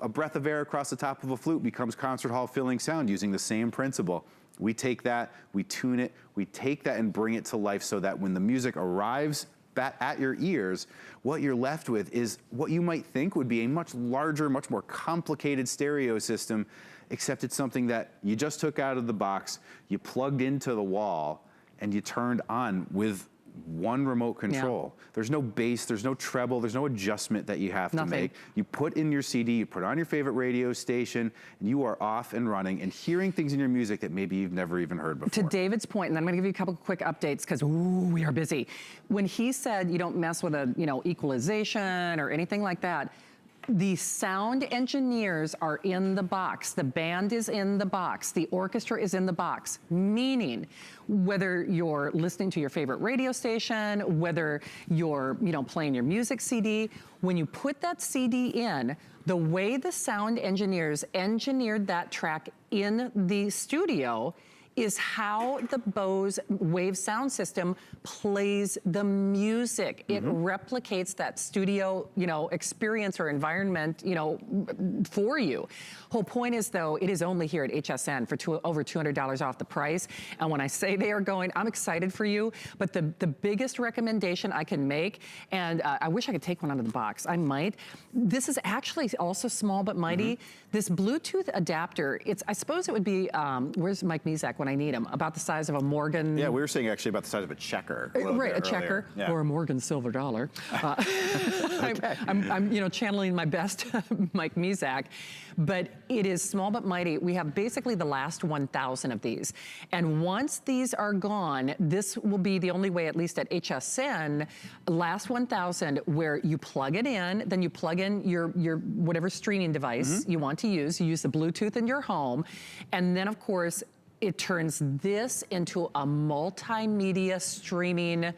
A breath of air across the top of a flute becomes concert hall filling sound using the same principle. We take that, we tune it, we take that and bring it to life so that when the music arrives at your ears, what you're left with is what you might think would be a much larger, much more complicated stereo system, except it's something that you just took out of the box, you plugged into the wall, and you turned on with one remote control. Yeah. There's no bass, there's no treble, there's no adjustment that you have to make. You put in your CD, you put on your favorite radio station, and you are off and running and hearing things in your music that maybe you've never even heard before. To David's point, and I'm gonna give you a couple quick updates because we are busy. When he said you don't mess with a equalization or anything like that, the sound engineers are in the box. The band is in the box. The orchestra is in the box, meaning whether you're listening to your favorite radio station, whether you're playing your music CD, when you put that CD in, the way the sound engineers engineered that track in the studio is how the Bose Wave sound system plays the music. It replicates that studio, experience or environment, for you. Whole point is though, it is only here at HSN for over $200 off the price. And when I say they are going, I'm excited for you, but the biggest recommendation I can make, and I wish I could take one out of the box, I might. This is actually also small but mighty. This Bluetooth adapter, I suppose it would be, where's Mike Mizak when I need him? About the size of a Morgan. Yeah, we were saying actually about the size of a checker. Right, a checker, or a Morgan silver dollar. Okay. I'm channeling my best Mike Mizak, but it is small but mighty. We have basically the last 1,000 of these. And once these are gone, this will be the only way, at least at HSN, last 1,000, where you plug it in, then you plug in your whatever streaming device you want to use. You use the Bluetooth in your home, and then of course, it turns this into a multimedia streaming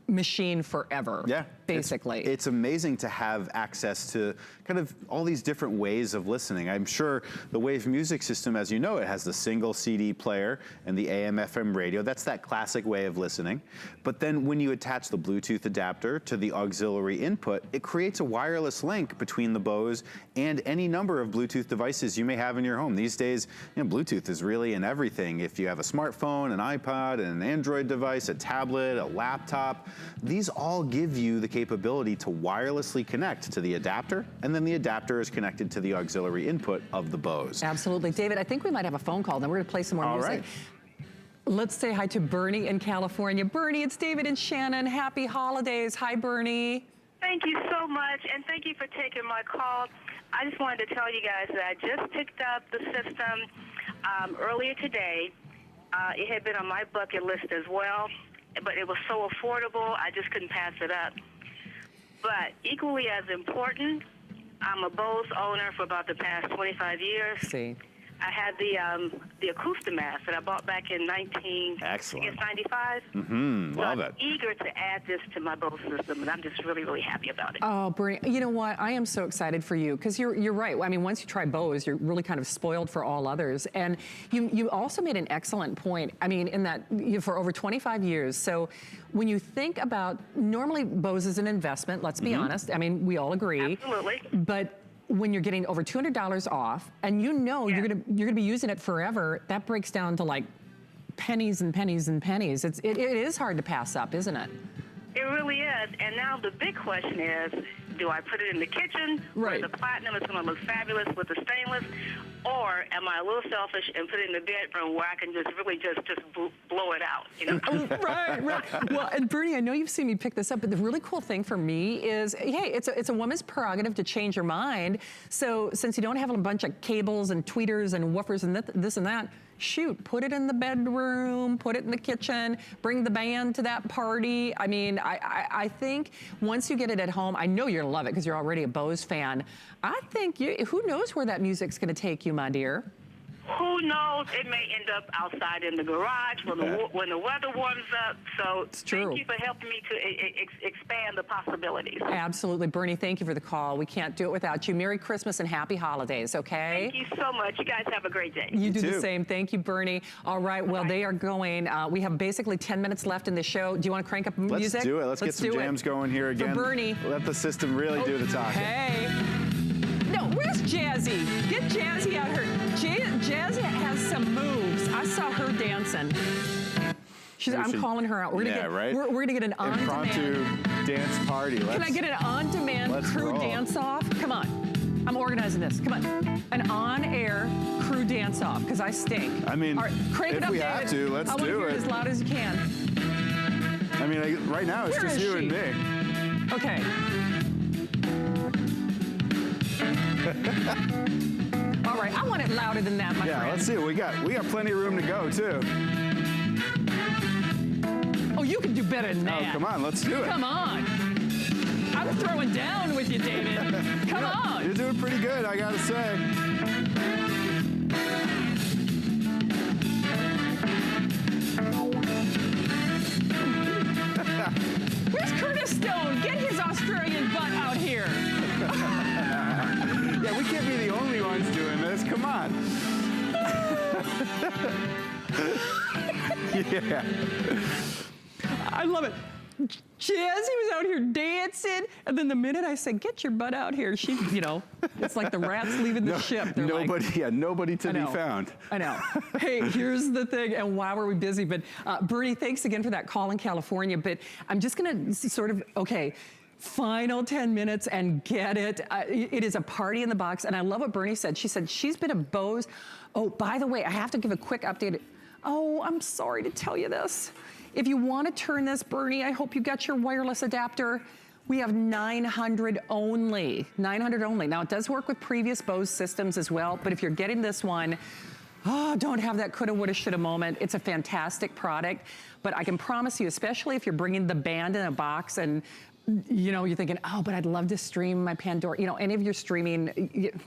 machine forever. Yeah. Basically. It's amazing to have access to kind of all these different ways of listening. I'm sure the Wave music system, as you know, it has the single CD player and the AM/FM radio. That's that classic way of listening. But then when you attach the Bluetooth adapter to the auxiliary input, it creates a wireless link between the Bose and any number of Bluetooth devices you may have in your home. These days, Bluetooth is really in everything. If you have a smartphone, an iPod, an Android device, a tablet, a laptop, these all give you the capability to wirelessly connect to the adapter, and then the adapter is connected to the auxiliary input of the Bose. Absolutely. David, I think we might have a phone call, then we're gonna play some more music. All right. Let's say hi to Bernie in California. Bernie, it's David and Shannon. Happy holidays. Hi, Bernie. Thank you so much, and thank you for taking my call. I just wanted to tell you guys that I just picked up the system earlier today. It had been on my bucket list as well, but it was so affordable, I just couldn't pass it up. But equally as important, I'm a Bose owner for about the past 25 years. See. I had the Acoustimask that I bought back in 95. Love it. I'm eager to add this to my Bose system, and I'm just really, really happy about it. Oh, Bernie, you know what? I am so excited for you, because you're right. I mean, once you try Bose, you're really kind of spoiled for all others. And you also made an excellent point. I mean, in that for over 25 years. So when you think about, normally Bose is an investment, let's be honest. I mean, we all agree. Absolutely. But when you're getting over $200 off, and you're gonna be using it forever, that breaks down to like pennies and pennies and pennies. It is hard to pass up, isn't it? It really is. And now the big question is, do I put it in the kitchen Right. where the platinum is going to look fabulous with the stainless, or am I a little selfish and put it in the bedroom where I can just really just blow it out, you know? Oh, right. Well, and Bernie, I know you've seen me pick this up, but the really cool thing for me is, hey, it's a woman's prerogative to change your mind. So since you don't have a bunch of cables and tweeters and woofers and this and that, shoot, put it in the bedroom, put it in the kitchen, bring the band to that party. I mean, I think once you get it at home, I know you're gonna love it because you're already a Bose fan. I think who knows where that music's gonna take you, my dear. Who knows? It may end up outside in the garage when the weather warms up. So thank you for helping me to expand the possibilities. Absolutely. Bernie, thank you for the call. We can't do it without you. Merry Christmas and happy holidays, okay? Thank you so much. You guys have a great day. You do the same. Thank you, Bernie. All right, well, they are going. We have basically 10 minutes left in the show. Do you want to crank up music? Let's do it. Let's get some jams going here again. For Bernie. Let the system really do the talking. Hey. No, where's Jazzy? Get Jazzy out here. Jazzy has some moves. I saw her dancing. I'm calling her out. We're gonna get an on-demand impromptu dance party. Can I get an on-demand crew dance-off? Come on. I'm organizing this. Come on. An on-air crew dance-off, because I stink. I mean, all right, crank it up, if we David. have to, let's do it. I want to hear it as loud as you can. I mean, right now it's just you and me. Okay. All right, I want it louder than that, my friend. Yeah, let's see. We got plenty of room to go too. Oh, you can do better than that. Oh, come on, let's do it. Come on. I'm throwing down with you, David. Come on. You're doing pretty good, I gotta say. Where's Curtis Stone? Get his Australian butt out here. Yeah, we can't be the only ones doing this. Come on. Yeah. I love it. Jazzy was out here dancing, and then the minute I said, get your butt out here, she, it's like the rats leaving the ship. They're nobody to be found. I know. Hey, here's the thing, and wow, were we busy, but Bernie, thanks again for that call in California, but I'm just gonna final 10 minutes and get it. It is a party in the box, and I love what Bernie said. She said she's been a Bose. Oh, by the way, I have to give a quick update. Oh, I'm sorry to tell you this. If you want to turn this, Bernie, I hope you got your wireless adapter. We have 900 only. 900 only. Now, it does work with previous Bose systems as well, but if you're getting this one, don't have that coulda, woulda, shoulda moment. It's a fantastic product, but I can promise you, especially if you're bringing the band in a box and you're thinking, oh, but I'd love to stream my Pandora. Any of your streaming,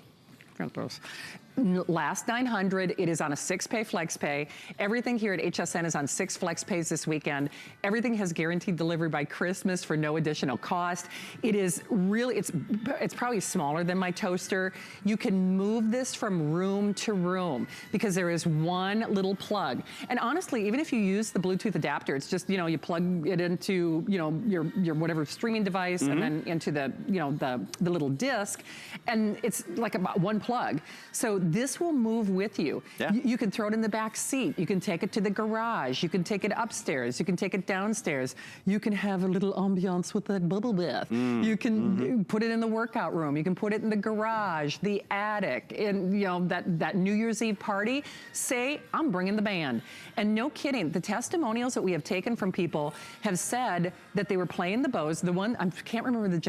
last 900, it is on a 6-pay flex pay. Everything here at HSN is on 6 flex pays this weekend. Everything has guaranteed delivery by Christmas for no additional cost. It is really, it's probably smaller than my toaster. You can move this from room to room because there is one little plug. And honestly, even if you use the Bluetooth adapter, it's just, you plug it into, your whatever streaming device and then into the, the little disc, and it's like about one plug. So this will move with you. Yeah. You can throw it in the back seat. You can take it to the garage. You can take it upstairs. You can take it downstairs. You can have a little ambiance with that bubble bath. You can put it in the workout room. You can put it in the garage, the attic, in that New Year's Eve party. Say, I'm bringing the band. And no kidding, the testimonials that we have taken from people have said that they were playing the Bose. The one, I can't remember the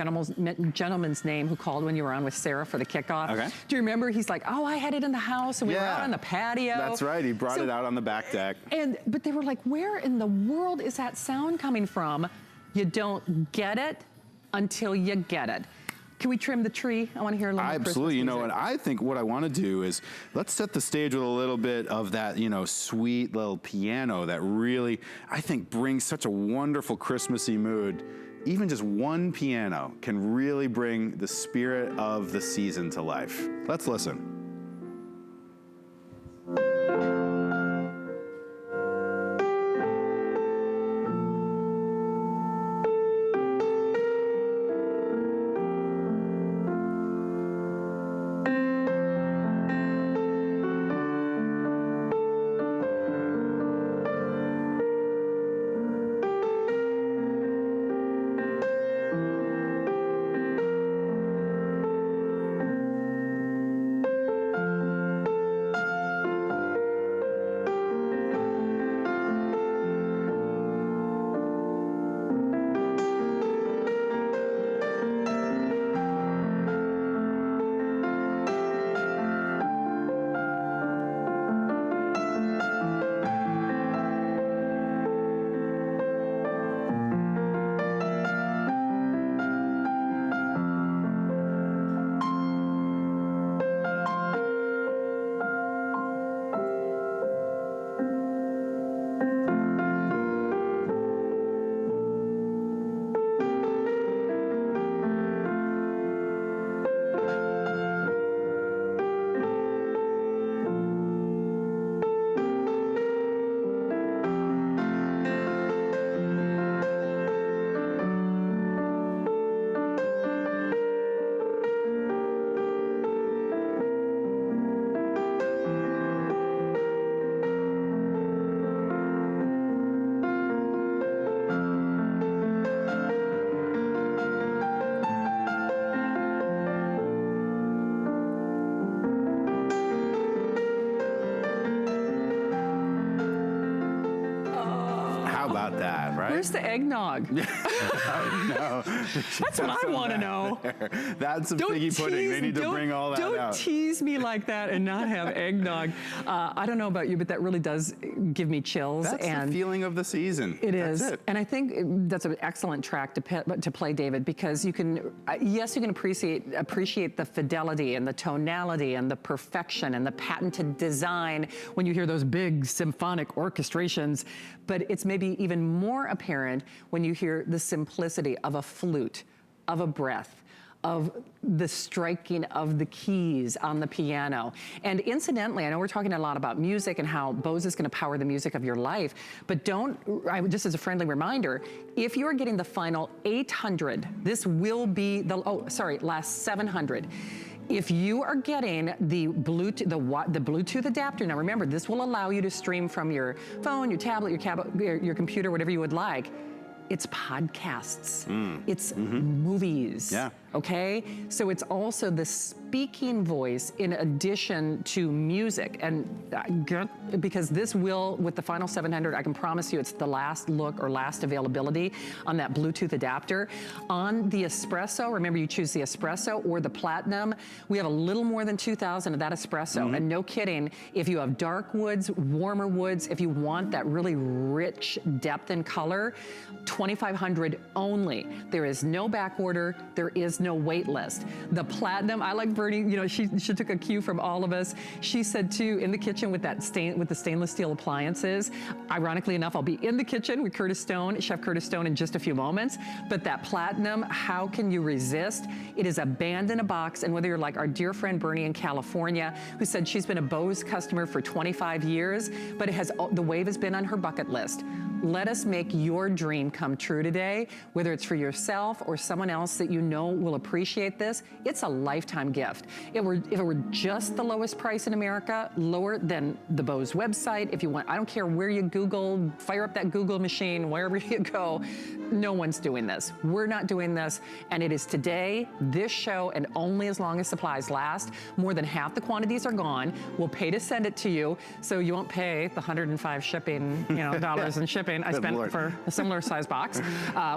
gentleman's name who called when you were on with Sarah for the kickoff. Okay. Do you remember? He's like, oh, I had it in the house and we were out on the patio. That's right, he brought it out on the back deck. But they were like, where in the world is that sound coming from? You don't get it until you get it. Can we trim the tree? I want to hear a little bit. Absolutely. And I think what I want to do is let's set the stage with a little bit of that, sweet little piano that really, I think, brings such a wonderful Christmassy mood. Even just one piano can really bring the spirit of the season to life. Let's listen. that, right? Where's the eggnog? No. That's what I want to know. That's some figgy pudding. They need to bring all that out. Don't tease me like that and not have eggnog. I don't know about you, but that really does give me chills. That's and the feeling of the season. It is. That's it. And I think that's an excellent track to play, David, because you can, yes, you can appreciate the fidelity and the tonality and the perfection and the patented design when you hear those big symphonic orchestrations, but it's maybe even more apparent when you hear the simplicity of a flute, of a breath, of the striking of the keys on the piano. And incidentally, I know we're talking a lot about music and how Bose is going to power the music of your life, but just as a friendly reminder, if you are getting the final 800, this will be the, last 700. If you are getting the Bluetooth adapter, now remember, this will allow you to stream from your phone, your tablet, your computer, whatever you would like. It's podcasts, it's movies, okay? So it's also the speaking voice in addition to music. And because this will, with the final 700, I can promise you it's the last look or last availability on that Bluetooth adapter. On the Espresso, remember you choose the Espresso or the Platinum, we have a little more than 2,000 of that Espresso. And no kidding, if you have dark woods, warmer woods, if you want that really rich depth and color, 2,500 only. There is no back order, there is no wait list. The Platinum, I like Bernie, you know, she took a cue from all of us. She said too, in the kitchen with the stainless steel appliances, ironically enough, I'll be in the kitchen with Chef Curtis Stone in just a few moments, but that Platinum, how can you resist? It is a band in a box, and whether you're like our dear friend Bernie in California, who said she's been a Bose customer for 25 years, but the Wave has been on her bucket list. Let us make your dream come true today, whether it's for yourself or someone else that you know will appreciate this. It's a lifetime gift. If it were just the lowest price in America, lower than the Bose website, if you want, I don't care where you Google, fire up that Google machine, wherever you go, no one's doing this. We're not doing this, and it is today, this show, and only as long as supplies last. More than half the quantities are gone. We'll pay to send it to you, so you won't pay the 105 shipping, dollars in shipping I spent for a similar size box.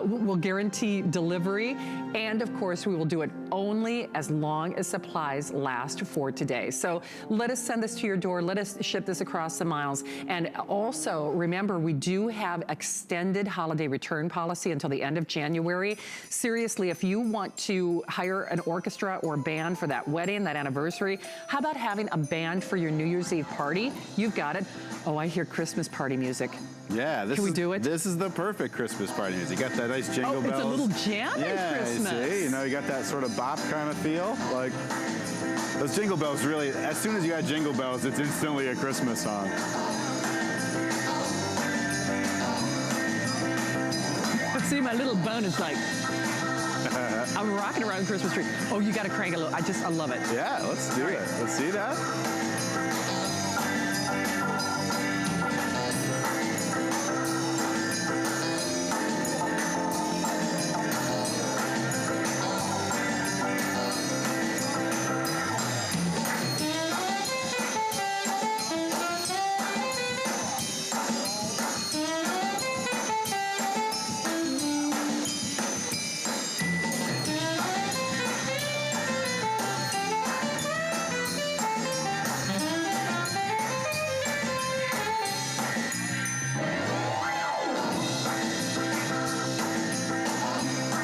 We'll guarantee delivery, and of course, we will do it only as long as supplies last for today. So let us send this to your door. Let us ship this across the miles. And also, remember, we do have extended holiday return policy until the end of January. Seriously, if you want to hire an orchestra or band for that wedding, that anniversary, how about having a band for your New Year's Eve party? You've got it. Oh, I hear Christmas party music. Yeah, Can we do it? This is the perfect Christmas party music. You got that nice jingle bells. It's a little jam in Christmas. Yeah, you see, you got that sort of bop kind of feel. Like, those jingle bells really, as soon as you add jingle bells, it's instantly a Christmas song. See, my little bone is like, I'm rocking around the Christmas tree. Oh, you got to crank it a little. I love it. Yeah, let's do it. Let's see that.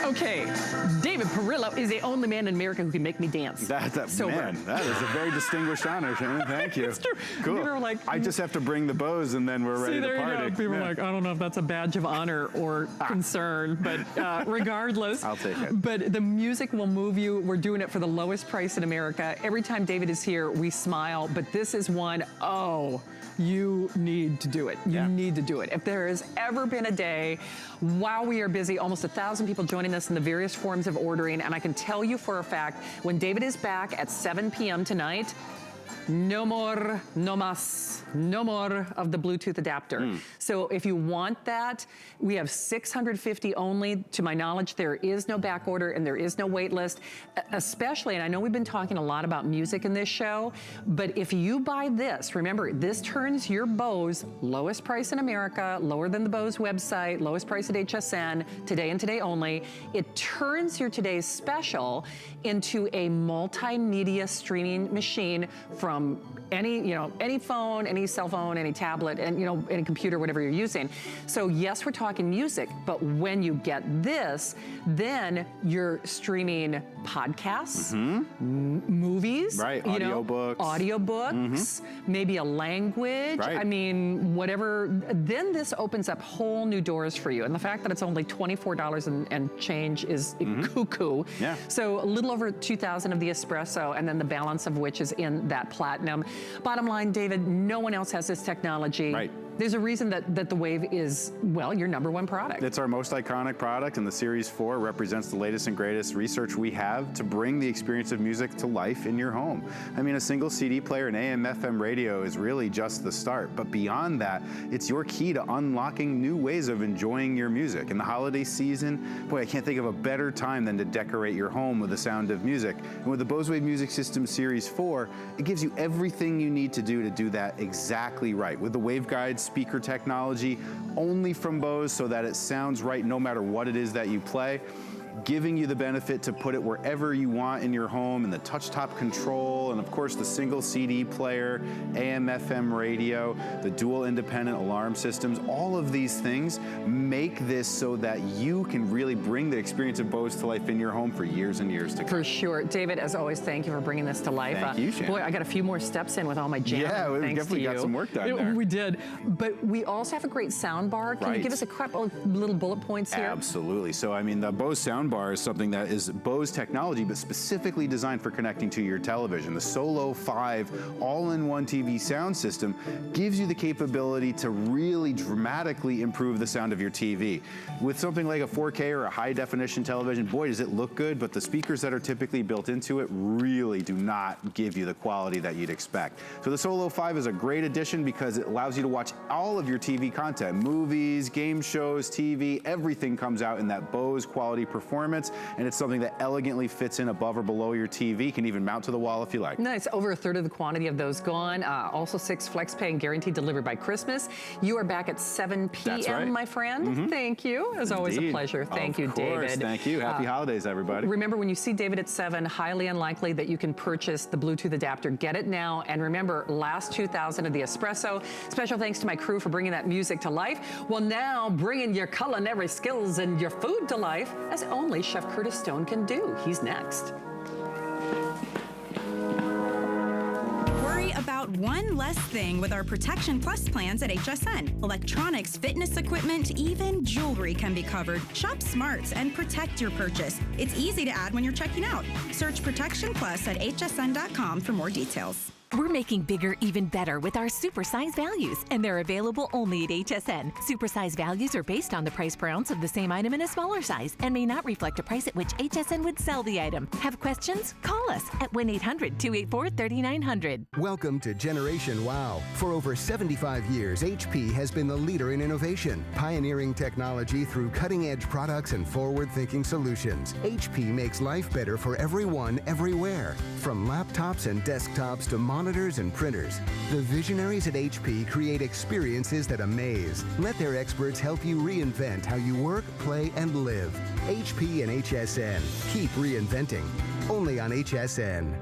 Okay, David Perillo is the only man in America who can make me dance. Man, that is a very distinguished honor, Shannon. Thank you. It's true. Cool. People are like, I just have to bring the Bose and then we're ready to party. There you go. People are like, I don't know if that's a badge of honor or concern, but regardless. I'll take it. But the music will move you. We're doing it for the lowest price in America. Every time David is here, we smile, but this is one, you need to do it. You need to do it. If there has ever been a day, while we are busy, almost 1,000 people joining us in the various forms of ordering, and I can tell you for a fact, when David is back at 7 p.m. tonight, no more, no más, no more of the Bluetooth adapter. So if you want that, we have 650 only. To my knowledge, there is no back order and there is no wait list, especially, and I know we've been talking a lot about music in this show, but if you buy this, remember, this turns your Bose, lowest price in America, lower than the Bose website, lowest price at HSN, today and today only, it turns your today's special into a multimedia streaming machine from any phone, any cell phone, any tablet, and any computer, whatever you're using. So yes, we're talking music, but when you get this, then you're streaming podcasts, movies, right? Audiobooks, maybe a language. Right. I mean, whatever. Then this opens up whole new doors for you. And the fact that it's only $24 and change is cuckoo. Yeah. So a little over 2,000 of the espresso, and then the balance of which is in that platinum. Bottom line, David, no one else has this technology. Right. There's a reason that the Wave is, well, your #1 product. It's our most iconic product, and the Series 4 represents the latest and greatest research we have to bring the experience of music to life in your home. I mean, a single CD player and AM/FM radio is really just the start, but beyond that, it's your key to unlocking new ways of enjoying your music. In the holiday season, boy, I can't think of a better time than to decorate your home with the sound of music. And with the Bose Wave Music System Series 4, it gives you everything you need to do that exactly right. With the waveguides, speaker technology only from Bose so that it sounds right no matter what it is that you play, giving you the benefit to put it wherever you want in your home, and the touch-top control, and of course the single CD player, AM/FM radio, the dual independent alarm systems. All of these things make this so that you can really bring the experience of Bose to life in your home for years and years to come. For sure. David, as always, thank you for bringing this to life. Thank you, Shannon. Boy, I got a few more steps in with all my jam. Yeah, we definitely got some work done there. We did. But we also have a great sound bar. Can you give us a couple little bullet points here? Absolutely. So, I mean, the Bose sound bar is something that is Bose technology, but specifically designed for connecting to your television. The Solo 5 all-in-one TV sound system gives you the capability to really dramatically improve the sound of your TV. With something like a 4K or a high-definition television, boy, does it look good, but the speakers that are typically built into it really do not give you the quality that you'd expect. So the Solo 5 is a great addition because it allows you to watch all of your TV content, movies, game shows, TV, everything comes out in that Bose quality performance, and it's something that elegantly fits in above or below your TV. You can even mount to the wall if you like. Nice. Over a third of the quantity of those gone. Also 6 flex pay and guaranteed delivered by Christmas. You are back at 7 p.m., That's right. My friend. Thank you. As always, a pleasure. Thank you, David. Thank you. Happy holidays, everybody. Remember, when you see David at 7, highly unlikely that you can purchase the Bluetooth adapter. Get it now. And remember, last 2,000 of the espresso. Special thanks to my crew for bringing that music to life. Well, now bringing your culinary skills and your food to life, as only Chef Curtis Stone can do. He's next. Worry about one less thing with our Protection Plus plans at HSN. Electronics, fitness equipment, even jewelry can be covered. Shop smarts and protect your purchase. It's easy to add when you're checking out. Search Protection Plus at hsn.com for more details. We're making bigger even better with our supersize values, and they're available only at HSN. Supersize values are based on the price per ounce of the same item in a smaller size and may not reflect a price at which HSN would sell the item. Have questions? Call us at 1-800-284-3900. Welcome to Generation Wow. For over 75 years, HP has been the leader in innovation, pioneering technology through cutting-edge products and forward-thinking solutions. HP makes life better for everyone, everywhere. From laptops and desktops to monitors and printers, the visionaries at HP create experiences that amaze. Let their experts help you reinvent how you work, play, and live. HP and HSN. Keep reinventing. Only on HSN.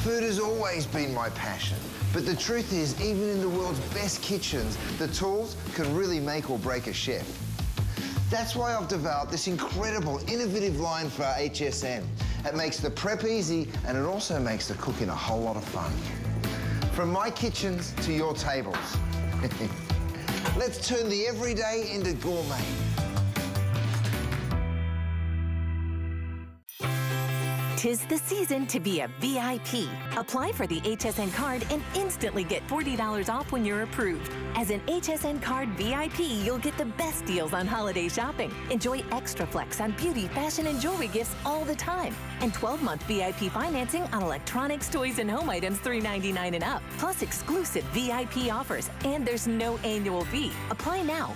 Food has always been my passion, but the truth is, even in the world's best kitchens, the tools can really make or break a chef. That's why I've developed this incredible, innovative line for HSN. It makes the prep easy, and it also makes the cooking a whole lot of fun. From my kitchens to your tables. Let's turn the everyday into gourmet. 'Tis the season to be a VIP. Apply for the HSN card and instantly get $40 off when you're approved. As an HSN card VIP, you'll get the best deals on holiday shopping. Enjoy extra flex on beauty, fashion, and jewelry gifts all the time. And 12-month VIP financing on electronics, toys, and home items $3.99 and up. Plus exclusive VIP offers. And there's no annual fee. Apply now.